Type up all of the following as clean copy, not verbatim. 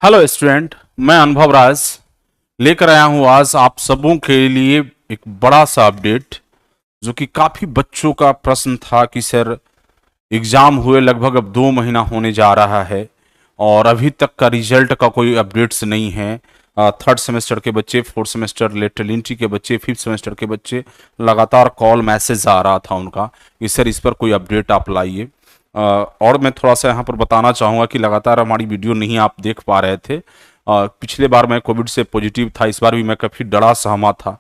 Hello student, मैं अनुभव राज लेकर आया हूं आज आप सबों के लिए एक बड़ा सा अपडेट जो कि काफी बच्चों का प्रश्न था कि सर एग्जाम हुए लगभग अब 2 महीना होने जा रहा है और अभी तक का रिजल्ट का कोई अपडेट्स नहीं है। थर्ड सेमेस्टर के बच्चे, फोर्थ सेमेस्टर लेटरल एंट्री के बच्चे, फिफ्थ सेमेस्टर के बच्चे लगातार कॉल मैसेज आ रहा था उनका कि सर इस पर कोई अपडेट आप लाइए। और मैं थोड़ा सा यहाँ पर बताना चाहूँगा कि लगातार हमारी वीडियो नहीं आप देख पा रहे थे। पिछले बार मैं कोविड से पॉजिटिव था, इस बार भी मैं काफ़ी डरा सहमा था।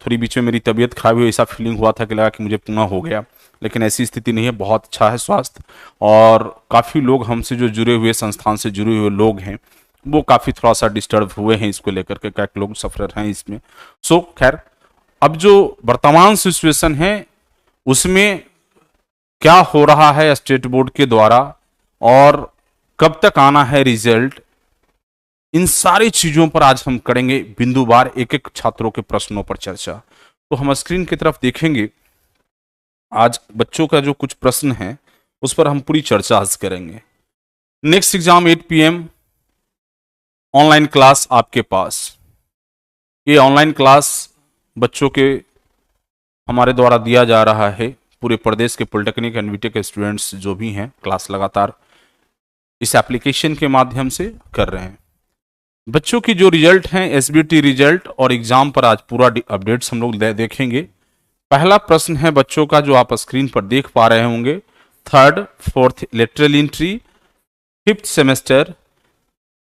थोड़ी बीच में मेरी तबीयत खराब हुई, ऐसा फीलिंग हुआ था कि लगा कि मुझे पुनः हो गया, लेकिन ऐसी स्थिति नहीं है। बहुत अच्छा है स्वास्थ्य और काफ़ी लोग हमसे जो जुड़े हुए, संस्थान से जुड़े हुए लोग हैं, वो काफ़ी थोड़ा सा डिस्टर्ब हुए हैं इसको लेकर के, क्या लोग सफर हैं इसमें। सो खैर, अब जो वर्तमान सिचुएशन है उसमें क्या हो रहा है स्टेट बोर्ड के द्वारा और कब तक आना है रिजल्ट, इन सारी चीजों पर आज हम करेंगे बिंदुवार एक एक छात्रों के प्रश्नों पर चर्चा। तो हम स्क्रीन की तरफ देखेंगे, आज बच्चों का जो कुछ प्रश्न है उस पर हम पूरी चर्चा आज करेंगे। Next exam 8 PM online class आपके पास। ये ऑनलाइन क्लास बच्चों के हमारे द्वारा दिया जा रहा है। पूरे प्रदेश के पॉलिटेक्निक एंड बीटेक के स्टूडेंट्स जो भी हैं क्लास लगातार इस एप्लीकेशन के माध्यम से कर रहे हैं। बच्चों की जो रिजल्ट हैं, एसबीटी रिजल्ट और एग्जाम पर आज पूरा अपडेट्स हम लोग देखेंगे। पहला प्रश्न है बच्चों का जो आप स्क्रीन पर देख पा रहे होंगे, third fourth lateral entry fifth semester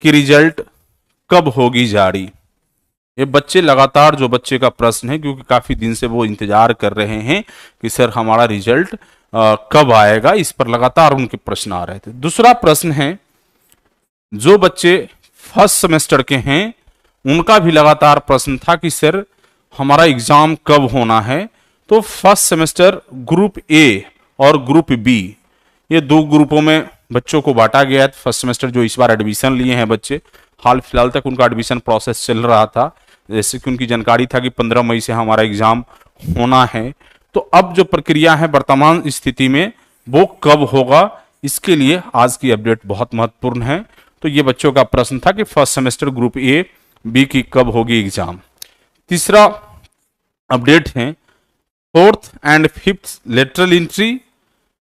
की रिजल्ट कब होगी जारी। ये बच्चे लगातार जो बच्चे का प्रश्न है, क्योंकि काफी दिन से वो इंतजार कर रहे हैं कि सर हमारा रिजल्ट कब आएगा, इस पर लगातार उनके प्रश्न आ रहे थे। दूसरा प्रश्न है जो बच्चे फर्स्ट सेमेस्टर के हैं उनका भी लगातार प्रश्न था कि सर हमारा एग्जाम कब होना है। तो फर्स्ट सेमेस्टर ग्रुप ए और ग्रुप बी, ये दो ग्रुपों में बच्चों को बांटा गया है। फर्स्ट सेमेस्टर जो इस बार एडमिशन लिए हैं बच्चे, हाल फिलहाल तक उनका एडमिशन प्रोसेस चल रहा था, जैसे कि उनकी जानकारी था कि 15 मई से हमारा एग्जाम होना है। तो अब जो प्रक्रिया है वर्तमान स्थिति में वो कब होगा, इसके लिए आज की अपडेट बहुत महत्वपूर्ण है। तो ये बच्चों का प्रश्न था कि first semester group A B की कब होगी एग्जाम। तीसरा अपडेट है fourth and fifth lateral entry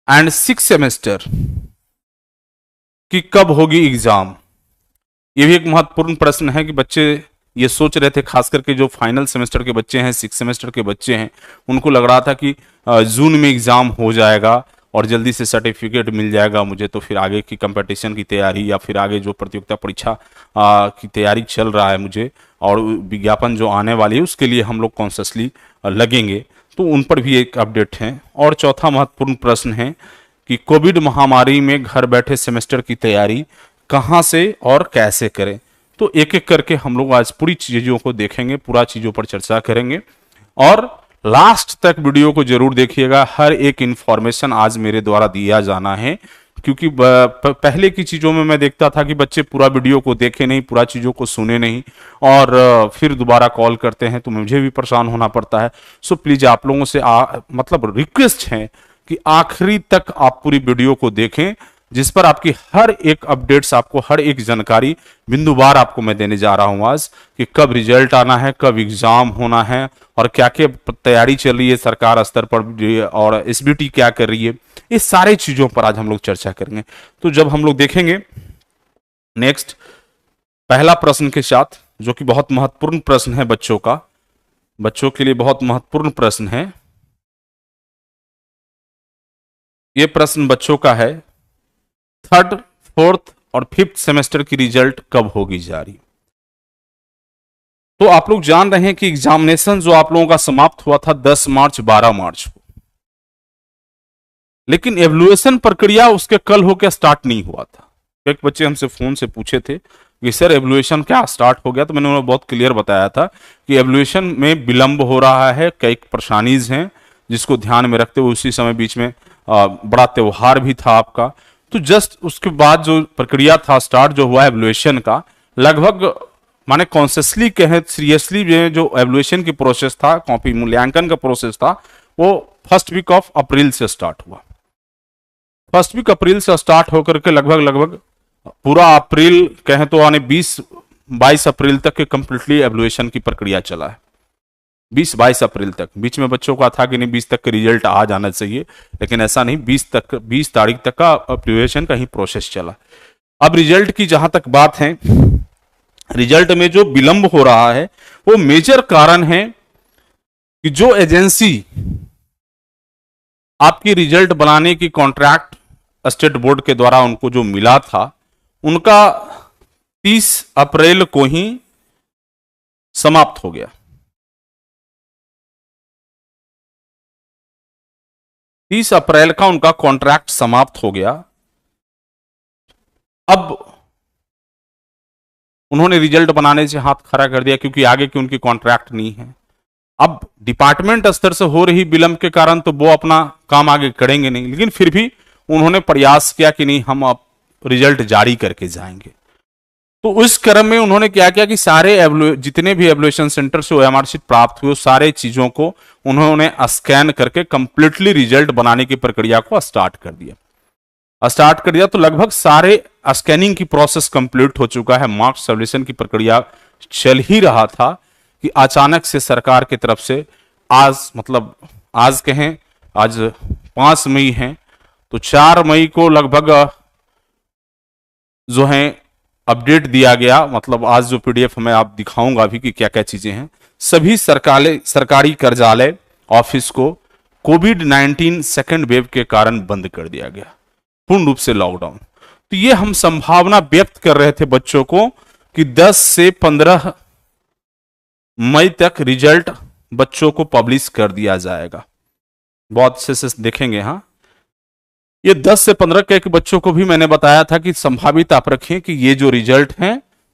and six semester की कब होगी एग्जाम। ये भी एक महत्वपूर्ण प्रश्न है कि बच्चे ये सोच रहे थे, खास करके जो फाइनल सेमेस्टर के बच्चे हैं, सिक्स सेमेस्टर के बच्चे हैं, उनको लग रहा था कि जून में एग्जाम हो जाएगा और जल्दी से सर्टिफिकेट मिल जाएगा मुझे, तो फिर आगे की कंपटीशन की तैयारी या फिर आगे जो प्रतियोगिता परीक्षा की तैयारी चल रहा है मुझे और विज्ञापन जो आने वाली है उसके लिए हम लोग कॉन्शियसली लगेंगे। तो उन पर भी एक अपडेट है। और चौथा महत्वपूर्ण प्रश्न है कि कोविड महामारी में घर बैठे सेमेस्टर की तैयारी कहाँ से और कैसे करें। तो एक एक करके हम लोग आज पूरी चीजों को देखेंगे, पूरा चीजों पर चर्चा करेंगे और लास्ट तक वीडियो को जरूर देखिएगा। हर एक इंफॉर्मेशन आज मेरे द्वारा दिया जाना है, क्योंकि पहले की चीजों में मैं देखता था कि बच्चे पूरा वीडियो को देखे नहीं, पूरा चीजों को सुने नहीं और फिर दोबारा कॉल करते हैं तो मुझे भी परेशान होना पड़ता है। सो प्लीज आप लोगों से मतलब रिक्वेस्ट है कि आखिरी तक आप पूरी वीडियो को देखें, जिस पर आपकी हर एक अपडेट्स, आपको हर एक जानकारी बिंदुवार आपको मैं देने जा रहा हूं आज कि कब रिजल्ट आना है, कब एग्जाम होना है और क्या क्या तैयारी चल रही है सरकार स्तर पर और एसबीटी क्या कर रही है। इस सारे चीजों पर आज हम लोग चर्चा करेंगे। तो जब हम लोग देखेंगे नेक्स्ट पहला प्रश्न के साथ, जो कि बहुत महत्वपूर्ण प्रश्न है बच्चों का, बच्चों के लिए बहुत महत्वपूर्ण प्रश्न है। यह प्रश्न बच्चों का है, थर्ड फोर्थ और फिफ्थ सेमेस्टर की रिजल्ट कब होगी जारी। तो आप लोग जान रहे हैं कि एग्जामिनेशन जो आप लोगों का समाप्त हुआ था 10 मार्च 12 मार्च को, लेकिन एवल्यूएशन प्रक्रिया उसके कल होकर स्टार्ट नहीं हुआ था। एक बच्चे हमसे फोन से पूछे थे कि सर एवल्यूएशन क्या स्टार्ट हो गया, तो मैंने उन्हें बहुत क्लियर बताया था कि एवल्यूएशन में विलंब हो रहा है, कई परेशानीज हैं जिसको ध्यान में रखते हुए उसी समय बीच में बड़ा त्योहार भी था आपका। तो जस्ट उसके बाद जो प्रक्रिया था स्टार्ट जो हुआ एवल्यूएशन का, लगभग माने कॉन्शियसली कहें, सीरियसली जो एवल्यूएशन की प्रोसेस था, कॉपी मूल्यांकन का प्रोसेस था, वो फर्स्ट वीक ऑफ अप्रैल से स्टार्ट हुआ। फर्स्ट वीक अप्रैल से स्टार्ट होकर के लगभग पूरा अप्रैल कहें तो आने 20-22 अप्रैल तक के कंप्लीटली एवल्यूएशन की प्रक्रिया चला है। 20-22 अप्रैल तक, बीच में बच्चों का था कि नहीं 20 तक का रिजल्ट आ जाना चाहिए, लेकिन ऐसा नहीं, 20 तारीख तक का एवल्यूएशन का ही प्रोसेस चला। अब रिजल्ट की जहां तक बात है, रिजल्ट में जो विलंब हो रहा है वो मेजर कारण है कि जो एजेंसी आपकी रिजल्ट बनाने की कॉन्ट्रैक्ट स्टेट बोर्ड के द्वारा उनको जो मिला था, उनका 30 अप्रैल को ही समाप्त हो गया। तीस अप्रैल का उनका कॉन्ट्रैक्ट समाप्त हो गया। अब उन्होंने रिजल्ट बनाने से हाथ खड़ा कर दिया क्योंकि आगे की उनकी कॉन्ट्रैक्ट नहीं है। अब डिपार्टमेंट स्तर से हो रही विलंब के कारण तो वो अपना काम आगे करेंगे नहीं, लेकिन फिर भी उन्होंने प्रयास किया कि नहीं हम अब रिजल्ट जारी करके जाएंगे। तो उस क्रम में उन्होंने क्या किया कि सारे जितने भी एवल्यूएशन सेंटर से ओएमआर शीट प्राप्त हुए सारे चीजों को उन्होंने स्कैन करके कंप्लीटली रिजल्ट बनाने की प्रक्रिया को स्टार्ट कर दिया। तो लगभग सारे स्कैनिंग की प्रोसेस कंप्लीट हो चुका है, मार्क्स सबमिशन की प्रक्रिया चल ही रहा था कि अचानक से सरकार की तरफ से आज कहें आज 5 मई है, तो 4 मई को लगभग जो है अपडेट दिया गया। मतलब आज जो पीडीएफ मैं आप दिखाऊंगा अभी कि क्या क्या चीजें हैं। सभी सरकारी कार्यालय ऑफिस को कोविड-19 सेकेंड वेव के कारण बंद कर दिया गया, पूर्ण रूप से लॉकडाउन। तो ये हम संभावना व्यक्त कर रहे थे बच्चों को कि 10 से 15 मई तक रिजल्ट बच्चों को पब्लिश कर दिया जाएगा। बहुत अच्छे से देखेंगे। हाँ, ये 10 से 15 के बच्चों को भी मैंने बताया था कि संभावित आप रखें कि ये जो रिजल्ट है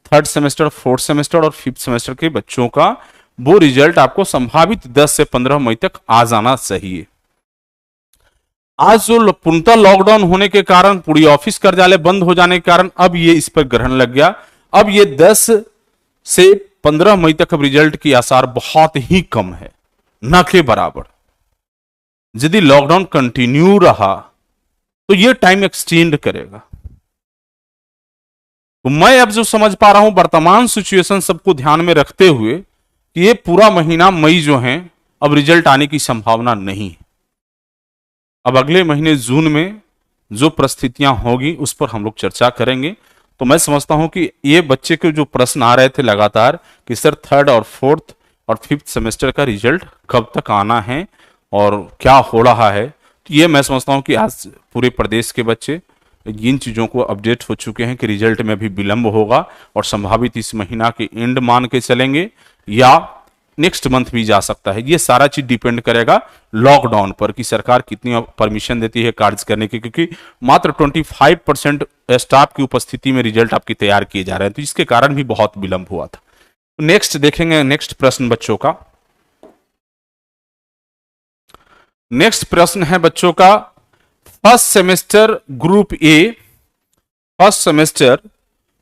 3rd सेमेस्टर, 4th सेमेस्टर और 5th सेमेस्टर के बच्चों का, वो रिजल्ट आपको संभावित 10 से 15 मई तक आ जाना चाहिए। आज जो पूर्णतः लॉकडाउन होने के कारण, पूरी ऑफिस कार्यालय बंद हो जाने के कारण अब ये इस पर ग्रहण लग गया। अब ये 10 से 15 मई तक अब रिजल्ट की आसार बहुत ही कम है, न के बराबर। यदि लॉकडाउन कंटिन्यू रहा तो ये टाइम एक्सटेंड करेगा। तो मैं अब जो समझ पा रहा हूं वर्तमान सिचुएशन सबको ध्यान में रखते हुए कि ये पूरा महीना मई जो है अब रिजल्ट आने की संभावना नहीं है। अब अगले महीने जून में जो परिस्थितियां होगी उस पर हम लोग चर्चा करेंगे। तो मैं समझता हूं कि ये बच्चे के जो प्रश्न आ रहे थे लगातार कि सर 3rd और 4th और 5th सेमेस्टर का रिजल्ट कब तक आना है और क्या हो रहा है, तो ये मैं समझता हूं कि आज पूरे प्रदेश के बच्चे इन चीजों को अपडेट हो चुके हैं कि रिजल्ट में भी विलंब होगा और संभावित इस महीना के एंड मान के चलेंगे या नेक्स्ट मंथ भी जा सकता है। ये सारा चीज डिपेंड करेगा लॉकडाउन पर कि सरकार कितनी परमिशन देती है कार्य करने की, क्योंकि मात्र 25% स्टाफ की उपस्थिति में रिजल्ट आपके तैयार किए जा रहे हैं, तो इसके कारण भी बहुत विलंब हुआ था। नेक्स्ट देखेंगे, नेक्स्ट प्रश्न बच्चों का। नेक्स्ट प्रश्न है बच्चों का फर्स्ट सेमेस्टर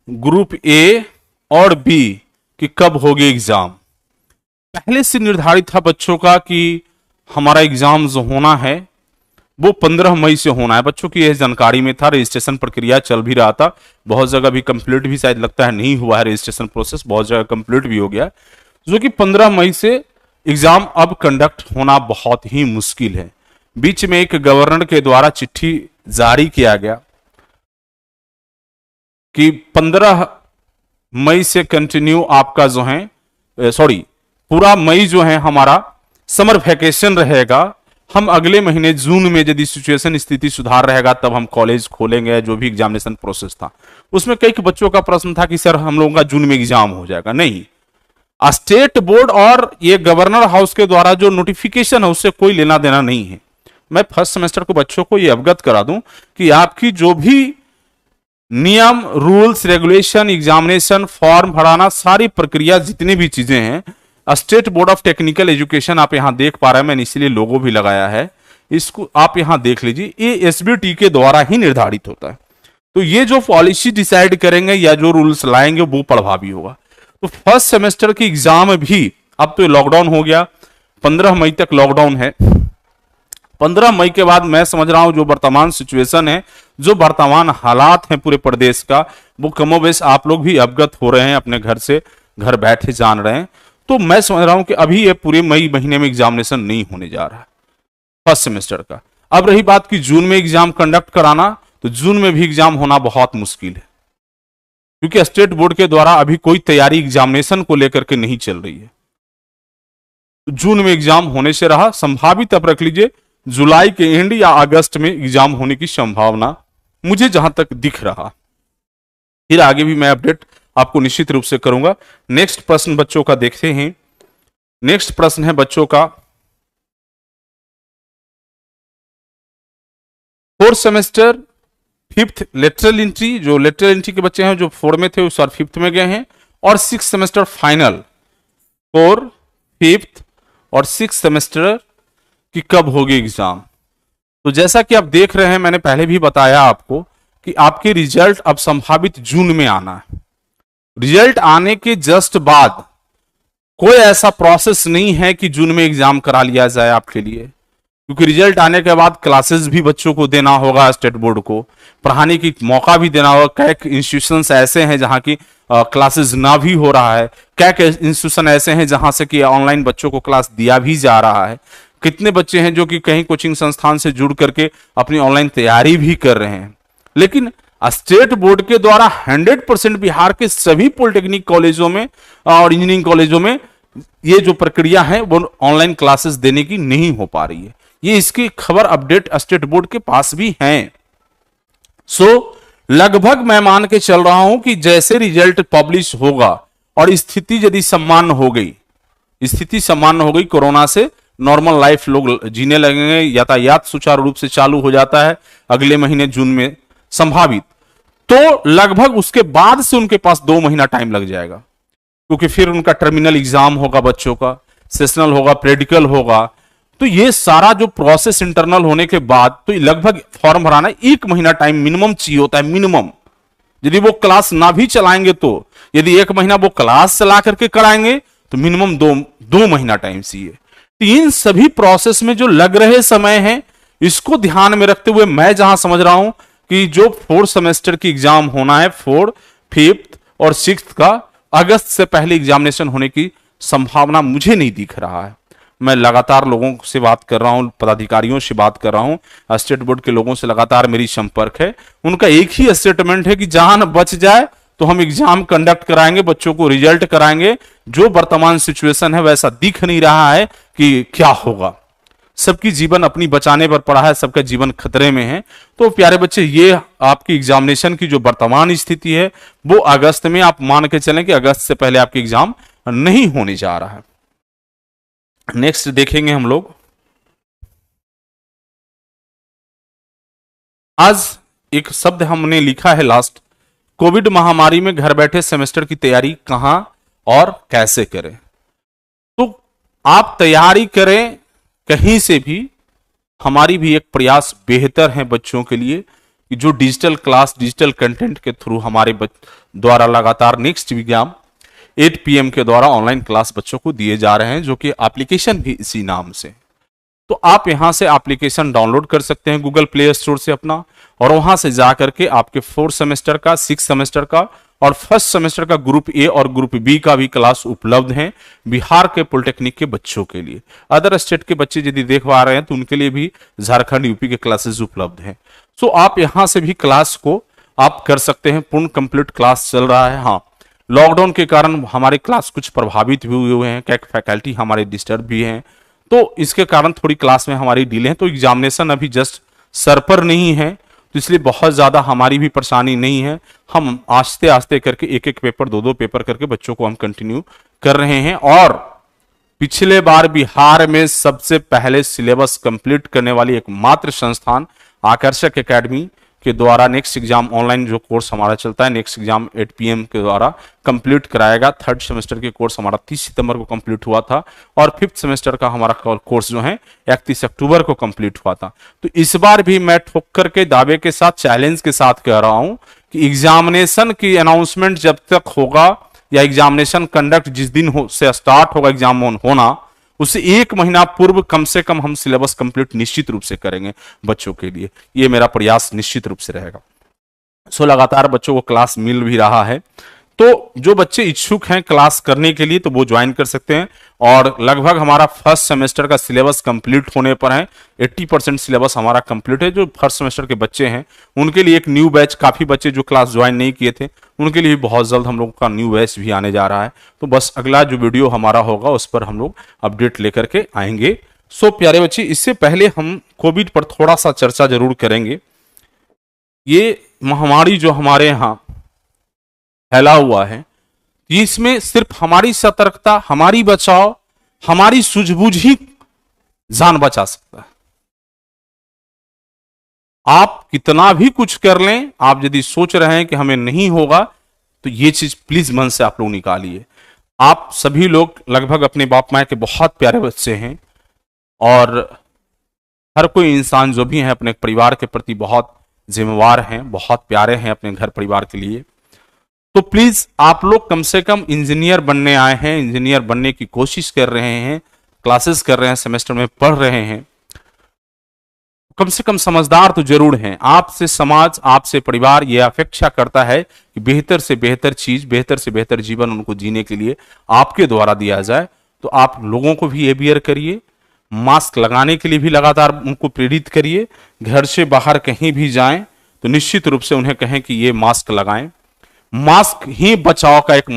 ग्रुप ए और बी कि कब होगी एग्जाम। पहले से निर्धारित था बच्चों का कि हमारा एग्जाम जो होना है वो 15 मई से होना है। बच्चों की यह जानकारी में था, रजिस्ट्रेशन प्रक्रिया चल भी रहा था, बहुत जगह भी कंप्लीट भी शायद लगता है नहीं हुआ है रजिस्ट्रेशन प्रोसेस, बहुत जगह कंप्लीट भी हो गया, जो कि 15 मई से एग्जाम अब कंडक्ट होना बहुत ही मुश्किल है। बीच में एक गवर्नर के द्वारा चिट्ठी जारी किया गया कि 15 मई से कंटिन्यू आपका जो है पूरा मई जो है हमारा समर वैकेशन रहेगा। हम अगले महीने जून में यदि सिचुएशन स्थिति सुधार रहेगा तब हम कॉलेज खोलेंगे। जो भी एग्जामिनेशन प्रोसेस था उसमें कई बच्चों का प्रश्न था कि सर हम लोगों का जून में एग्जाम हो जाएगा। नहीं, स्टेट बोर्ड और ये गवर्नर हाउस के द्वारा जो नोटिफिकेशन है उससे कोई लेना देना नहीं है। मैं फर्स्ट सेमेस्टर को बच्चों को ये अवगत करा दूं कि आपकी जो भी नियम, रूल्स, रेगुलेशन, एग्जामिनेशन, फॉर्म भराना, सारी प्रक्रिया, जितनी भी चीजें हैं, state board of technical education आप यहां देख पा रहे हैं, मैंने इसलिए लोगो भी लगाया है, इसको आप यहां देख लीजिए, ये एसबीटी के द्वारा ही निर्धारित होता है। तो ये जो पॉलिसी डिसाइड करेंगे या जो रूल्स लाएंगे वो प्रभावी होगा। तो फर्स्ट सेमेस्टर की एग्जाम भी अब तो लॉकडाउन हो गया, 15 मई तक लॉकडाउन है। 15 मई के बाद मैं समझ रहा हूं जो वर्तमान सिचुएशन है, जो वर्तमान हालात हैं पूरे प्रदेश का, वो कमोबेश आप लोग भी अवगत हो रहे हैं, अपने घर से घर बैठे जान रहे हैं। तो मैं समझ रहा हूं कि अभी ये पूरे मई महीने में एग्जामिनेशन नहीं होने जा रहा है फर्स्ट सेमेस्टर का। अब रही बात कि जून में एग्जाम कंडक्ट कराना, तो जून में भी एग्जाम होना बहुत मुश्किल है, क्योंकि स्टेट बोर्ड के द्वारा अभी कोई तैयारी एग्जामिनेशन को लेकर के नहीं चल रही है। जून में एग्जाम होने से रहा, संभावित आप रख लीजिए जुलाई के एंड या अगस्त में एग्जाम होने की संभावना मुझे जहां तक दिख रहा। फिर आगे भी मैं अपडेट आपको निश्चित रूप से करूंगा। नेक्स्ट प्रश्न बच्चों का देखते हैं। नेक्स्ट प्रश्न है बच्चों का, fourth semester fifth lateral entry, जो लेटरल एंट्री के बच्चे हैं जो 4 में थे उस बार 5th में गए हैं, और 6th सेमेस्टर फाइनल 4, 5th और 6th सेमेस्टर की कब होगी एग्जाम। तो जैसा कि आप देख रहे हैं, मैंने पहले भी बताया आपको कि आपके रिजल्ट अब संभावित जून में आना है। रिजल्ट आने के जस्ट बाद कोई ऐसा प्रोसेस नहीं है कि जून में एग्जाम करा लिया जाए आपके लिए, क्योंकि रिजल्ट आने के बाद क्लासेस भी बच्चों को देना होगा, स्टेट बोर्ड को पढ़ाने की मौका भी देना होगा। कई इंस्टीट्यूशंस ऐसे हैं जहां की क्लासेस ना भी हो रहा है, कई इंस्टीट्यूशन ऐसे हैं जहां से कि ऑनलाइन बच्चों को क्लास दिया भी जा रहा है। कितने बच्चे हैं जो कि कहीं कोचिंग संस्थान से जुड़ करके अपनी ऑनलाइन तैयारी भी कर रहे हैं। लेकिन स्टेट बोर्ड के द्वारा 100% बिहार के सभी पॉलिटेक्निक कॉलेजों में और इंजीनियरिंग कॉलेजों में ये जो प्रक्रिया है वो ऑनलाइन क्लासेस देने की नहीं हो पा रही है। ये इसकी खबर अपडेट स्टेट बोर्ड के पास भी है। लगभग मैं मान के चल रहा हूं कि जैसे रिजल्ट पब्लिश होगा और स्थिति यदि सामान्य हो गई, स्थिति सामान्य हो गई, कोरोना से नॉर्मल लाइफ लोग जीने लगेंगे, यातायात सुचारू रूप से चालू हो जाता है अगले महीने जून में संभावित, तो लगभग उसके बाद से उनके पास 2 महीना टाइम लग जाएगा, क्योंकि फिर उनका टर्मिनल एग्जाम होगा, बच्चों का सेशनल होगा, प्रैक्टिकल होगा। तो ये सारा जो प्रोसेस इंटरनल होने के बाद तो लगभग फॉर्म भराना 1 महीना टाइम मिनिमम चाहिए होता है, मिनिमम। यदि वो क्लास ना भी चलाएंगे तो, यदि 1 महीना वो क्लास चला करके कराएंगे तो मिनिमम 2 महीना टाइम चाहिए। तो इन सभी प्रोसेस में जो लग रहे समय है, इसको ध्यान में रखते हुए मैं जहां समझ रहा हूं कि जो 4th सेमेस्टर की एग्जाम होना है 4th, 5th और 6th का, अगस्त से पहले एग्जामिनेशन होने की संभावना मुझे नहीं दिख रहा है। मैं लगातार लोगों से बात कर रहा हूं, पदाधिकारियों से बात कर रहा हूं, स्टेट बोर्ड के लोगों से लगातार मेरी संपर्क है। उनका एक ही स्टेटमेंट है कि जान बच जाए तो हम एग्जाम कंडक्ट कराएंगे, बच्चों को रिजल्ट कराएंगे। जो वर्तमान सिचुएशन है वैसा दिख नहीं रहा है कि क्या होगा। सबकी जीवन अपनी बचाने पर पड़ा है, सबका जीवन खतरे में है। तो प्यारे बच्चे, ये आपकी एग्जामिनेशन की जो वर्तमान स्थिति है वो अगस्त में, आप मान के चलें कि अगस्त से पहले आपकी एग्जाम नहीं होने जा रहा है। नेक्स्ट देखेंगे हम लोग, आज एक शब्द हमने लिखा है लास्ट, कोविड महामारी में घर बैठे सेमेस्टर की तैयारी कहां और कैसे करें। तो आप तैयारी करें कहीं से भी, हमारी भी एक प्रयास बेहतर है बच्चों के लिए कि जो डिजिटल क्लास, डिजिटल कंटेंट के थ्रू हमारे द्वारा लगातार नेक्स्ट एग्जाम 8 PM के द्वारा ऑनलाइन क्लास बच्चों को दिए जा रहे हैं, जो कि एप्लीकेशन भी इसी नाम से। तो आप यहां से एप्लीकेशन डाउनलोड कर सकते हैं गूगल प्ले स्टोर से अपना, और वहां से जाकर के आपके 4th सेमेस्टर का, 6th सेमेस्टर का और 1st सेमेस्टर का ग्रुप ए और ग्रुप बी का भी क्लास उपलब्ध है बिहार के पॉलिटेक्निक के बच्चों के लिए। अदर स्टेट के बच्चे यदि देख पा रहे हैं तो उनके लिए भी झारखंड, यूपी के क्लासेस उपलब्ध हैं। सो आप यहां से भी क्लास को आप कर सकते हैं। पूर्ण कंप्लीट क्लास चल रहा है। हाँ, लॉकडाउन के कारण हमारे क्लास कुछ प्रभावित भी हुए हैं, क्या फैकल्टी हमारे डिस्टर्ब भी हैं, तो इसके कारण थोड़ी क्लास में हमारी डिले है। तो एग्जामिनेशन अभी जस्ट सर पर नहीं है, तो इसलिए बहुत ज्यादा हमारी भी परेशानी नहीं है। हम आस्ते आस्ते करके एक पेपर, 2 पेपर करके बच्चों को हम कंटिन्यू कर रहे हैं। और पिछले बार बिहार में सबसे पहले सिलेबस कंप्लीट करने वाली एकमात्र संस्थान आकर्षक एकेडमी के द्वारा नेक्स्ट एग्जाम ऑनलाइन जो कोर्स हमारा चलता है, नेक्स्ट एग्जाम 8 PM के द्वारा कंप्लीट कराएगा। 3rd सेमेस्टर के कोर्स हमारा 30 सितंबर को कंप्लीट हुआ था, और 5th सेमेस्टर का हमारा कोर्स जो है 31 अक्टूबर को कंप्लीट हुआ था। तो इस बार भी मैं ठोक करके दावे के साथ, चैलेंज के साथ कह रहा हूं कि एग्जामिनेशन की अनाउंसमेंट जब तक होगा, या एग्जामिनेशन कंडक्ट जिस दिन से स्टार्ट होगा एग्जाम होना, उससे 1 महीना पूर्व कम से कम हम सिलेबस कंप्लीट निश्चित रूप से करेंगे बच्चों के लिए। ये मेरा प्रयास निश्चित रूप से रहेगा। सो लगातार बच्चों को क्लास मिल भी रहा है, तो जो बच्चे इच्छुक हैं क्लास करने के लिए तो वो ज्वाइन कर सकते हैं। और लगभग हमारा फर्स्ट सेमेस्टर का सिलेबस कंप्लीट होने पर है, 80% सिलेबस हमारा कंप्लीट है। जो फर्स्ट सेमेस्टर के बच्चे हैं उनके लिए एक न्यू बैच, काफी बच्चे जो क्लास ज्वाइन नहीं किए थे उनके लिए बहुत जल्द हम लोगों का न्यू बैच भी आने जा रहा है। तो बस अगला जो वीडियो हमारा होगा उस पर हम लोग अपडेट लेकर के आएंगे। सो प्यारे बच्चे, इससे पहले हम कोविड पर थोड़ा सा चर्चा जरूर करेंगे। ये महामारी जो हमारे यहाँ फैला हुआ है, इसमें सिर्फ हमारी सतर्कता, हमारी बचाव, हमारी सूझबूझ ही जान बचा सकता है। आप कितना भी कुछ कर लें, आप यदि सोच रहे हैं कि हमें नहीं होगा, तो ये चीज प्लीज मन से आप लोग निकालिए। आप सभी लोग लगभग अपने बाप माए के बहुत प्यारे बच्चे हैं, और हर कोई इंसान जो भी है अपने परिवार के प्रति बहुत जिम्मेवार हैं, बहुत प्यारे हैं अपने घर परिवार के लिए। तो प्लीज आप लोग कम से कम इंजीनियर बनने आए हैं, इंजीनियर बनने की कोशिश कर रहे हैं, क्लासेस कर रहे हैं, सेमेस्टर में पढ़ रहे हैं, कम से कम समझदार तो जरूर हैं। आपसे समाज, आपसे परिवार ये अपेक्षा करता है कि बेहतर से बेहतर चीज, बेहतर से बेहतर जीवन उनको जीने के लिए आपके द्वारा दिया जाए। तो आप लोगों को भी अवेयर करिए, मास्क लगाने के लिए भी लगातार उनको प्रेरित करिए। घर से बाहर कहीं भी जाएं तो निश्चित रूप से उन्हें कहें कि ये मास्क लगाएं। मास्क ही बचाव का एक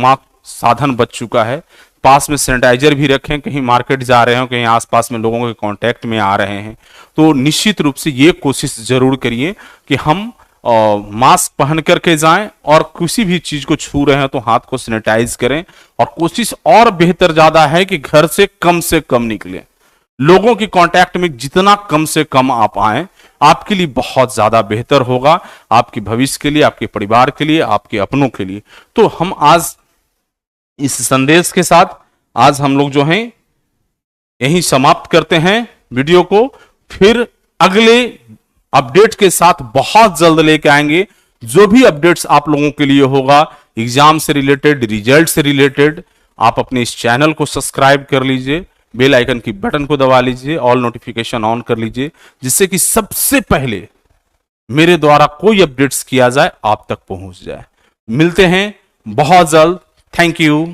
साधन बच चुका है। पास में सैनिटाइजर भी रखें, कहीं मार्केट जा रहे हो, कहीं आसपास में लोगों के कांटेक्ट में आ रहे हैं तो निश्चित रूप से ये कोशिश जरूर करिए कि हम मास्क पहन करके जाएं, और किसी भी चीज को छू रहे हैं तो हाथ को सैनिटाइज करें। और कोशिश और बेहतर ज्यादा है कि घर से कम निकलें, लोगों की कांटेक्ट में जितना कम से कम आप आए, आपके लिए बहुत ज्यादा बेहतर होगा, आपके भविष्य के लिए, आपके परिवार के लिए, आपके अपनों के लिए। तो हम आज इस संदेश के साथ आज हम लोग जो हैं यहीं समाप्त करते हैं वीडियो को। फिर अगले अपडेट के साथ बहुत जल्द लेके आएंगे। जो भी अपडेट्स आप लोगों के लिए होगा एग्जाम से रिलेटेड, रिजल्ट से रिलेटेड, आप अपने इस चैनल को सब्सक्राइब कर लीजिए, बेल आइकन की बटन को दबा लीजिए, ऑल नोटिफिकेशन ऑन कर लीजिए, जिससे कि सबसे पहले मेरे द्वारा कोई अपडेट्स किया जाए आप तक पहुंच जाए। मिलते हैं बहुत जल्द। Thank you.